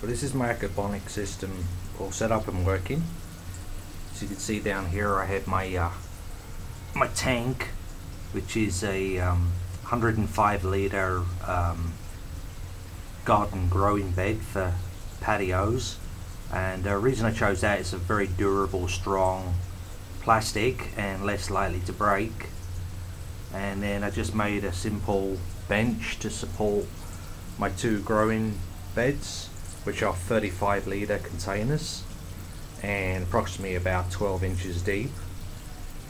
Well, this is my aquaponics system all set up and working. As you can see down here, I have my my tank, which is a 105 litre garden growing bed for patios, and the reason I chose that is a very durable, strong plastic and less likely to break. And then I just made a simple bench to support my two growing beds, which are 35 litre containers and approximately about 12 inches deep.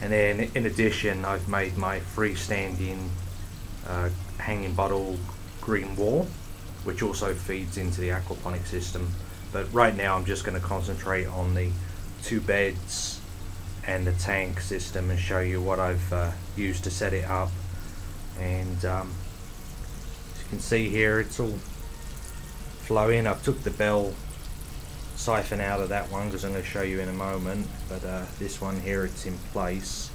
And then in addition, I've made my freestanding hanging bottle green wall, which also feeds into the aquaponics system. But right now I'm just going to concentrate on the two beds and the tank system and show you what I've used to set it up. And as you can see here, it's all flowing. I've took the Bell Siphon out of that one because I'm going to show you in a moment, but this one here, it's in place,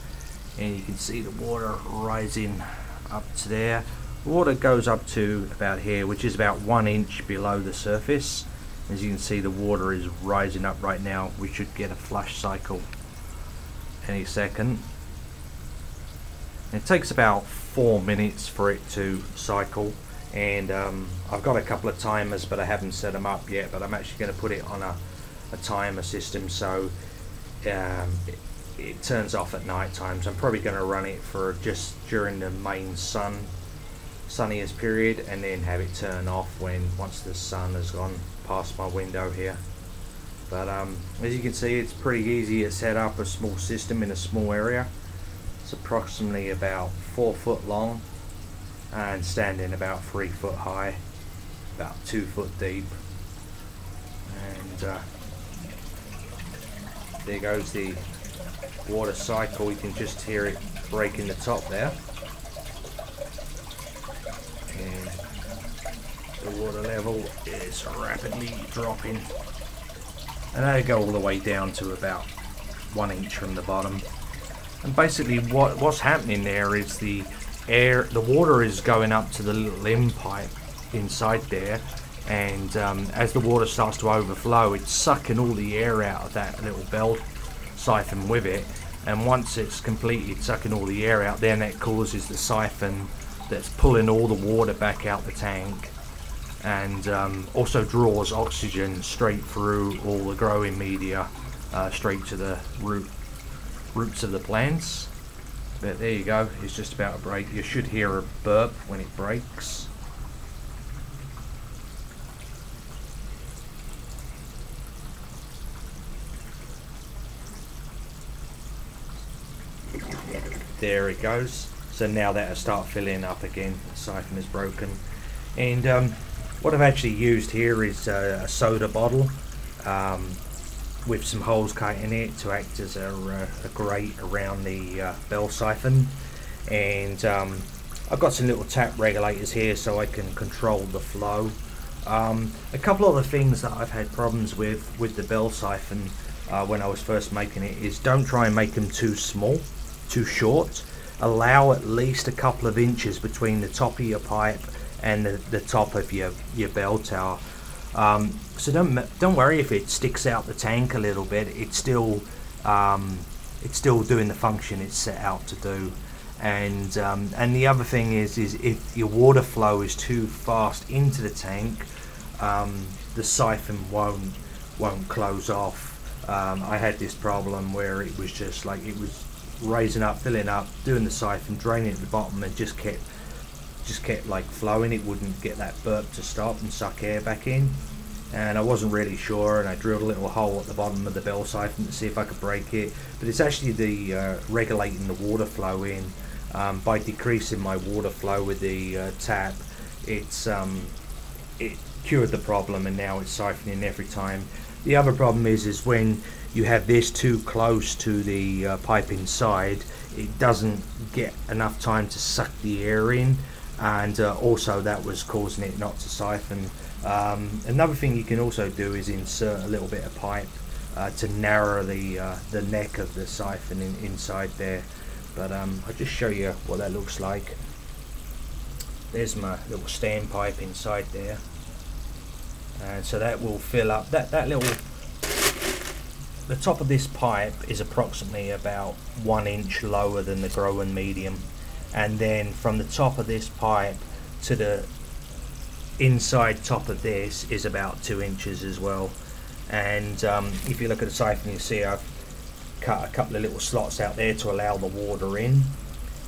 and you can see the water rising up to there. The water goes up to about here, which is about 1 inch below the surface. As you can see, the water is rising up right now. We should get a flush cycle any second. It takes about 4 minutes for it to cycle, and I've got a couple of timers, but I haven't set them up yet. But I'm actually going to put it on a timer system, so it turns off at night time. So I'm probably going to run it for just during the main sunniest period, and then have it turn off once the sun has gone past my window here. But as you can see, it's pretty easy to set up a small system in a small area. It's approximately about 4 foot long and standing about 3 foot high, about 2 foot deep. And there goes the water cycle. You can just hear it breaking the top there. And the water level is rapidly dropping. And they go all the way down to about 1 inch from the bottom. And basically what's happening there is the water is going up to the little end pipe inside there, and as the water starts to overflow, it's sucking all the air out of that little Bell Siphon with it. And once it's completed sucking all the air out, then that causes the siphon that's pulling all the water back out the tank, and also draws oxygen straight through all the growing media, straight to the roots of the plants. But there you go, it's just about to break. You should hear a burp when it breaks. There it goes. So now that'll start filling up again. The siphon is broken. And what I've actually used here is a soda bottle with some holes cut in it to act as a grate around the Bell Siphon. And I've got some little tap regulators here so I can control the flow. A couple of the things that I've had problems with the Bell Siphon when I was first making it is, don't try and make them too small, too short. Allow at least a couple of inches between the top of your pipe and the top of your bell tower. So don't worry if it sticks out the tank a little bit. It's still doing the function it's set out to do. And the other thing is if your water flow is too fast into the tank, the siphon won't close off. I had this problem where it was just like, it was raising up, filling up, doing the siphon, draining at the bottom, and just kept like flowing. It wouldn't get that burp to stop and suck air back in. And I wasn't really sure, and I drilled a little hole at the bottom of the Bell Siphon to see if I could break it. But it's actually the regulating the water flow in. By decreasing my water flow with the tap, it cured the problem, and now it's siphoning every time. The other problem is when you have this too close to the pipe inside, it doesn't get enough time to suck the air in, and also that was causing it not to siphon. Another thing you can also do is insert a little bit of pipe to narrow the neck of the siphon inside there. But I'll just show you what that looks like. There's my little standpipe inside there. and so that will fill up that little. The top of this pipe is approximately about 1 inch lower than the growing medium, and then from the top of this pipe to the inside top of this is about 2 inches as well. And if you look at the siphon, you see I've cut a couple of little slots out there to allow the water in,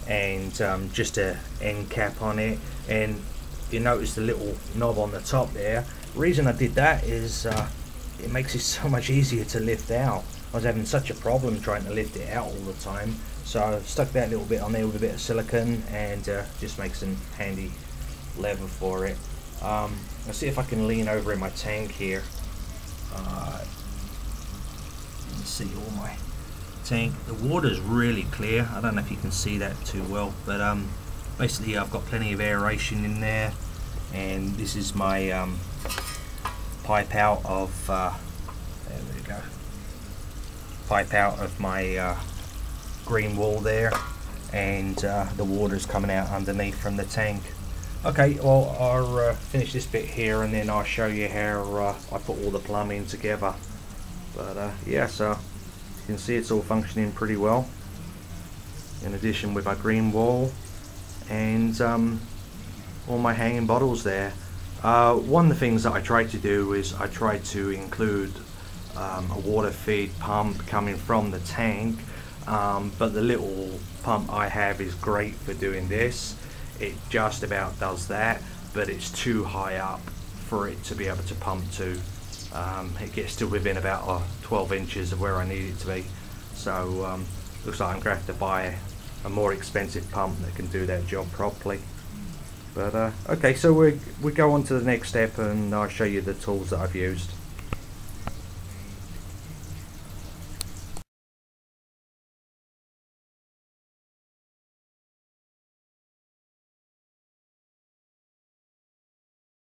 and just a end cap on it. And you notice the little knob on the top there. The reason I did that is it makes it so much easier to lift out. I was having such a problem trying to lift it out all the time, so I stuck that little bit on there with a bit of silicone, and just makes some handy lever for it. Let's see if I can lean over in my tank here. You can see all my tank. The water's really clear. I don't know if you can see that too well, but basically I've got plenty of aeration in there, and this is my pipe out of there we go, pipe out of my green wall there, and the water's coming out underneath from the tank. Okay, well, I'll finish this bit here, and then I'll show you how I put all the plumbing together. But yeah, so you can see it's all functioning pretty well, in addition with our green wall and all my hanging bottles there. One of the things that I try to do is I try to include a water feed pump coming from the tank, but the little pump I have is great for doing this. It just about does that, but it's too high up for it to be able to pump to. It gets to within about 12 inches of where I need it to be, so looks like I'm going to have to buy a more expensive pump that can do that job properly. But okay, so we go on to the next step, and I'll show you the tools that I've used.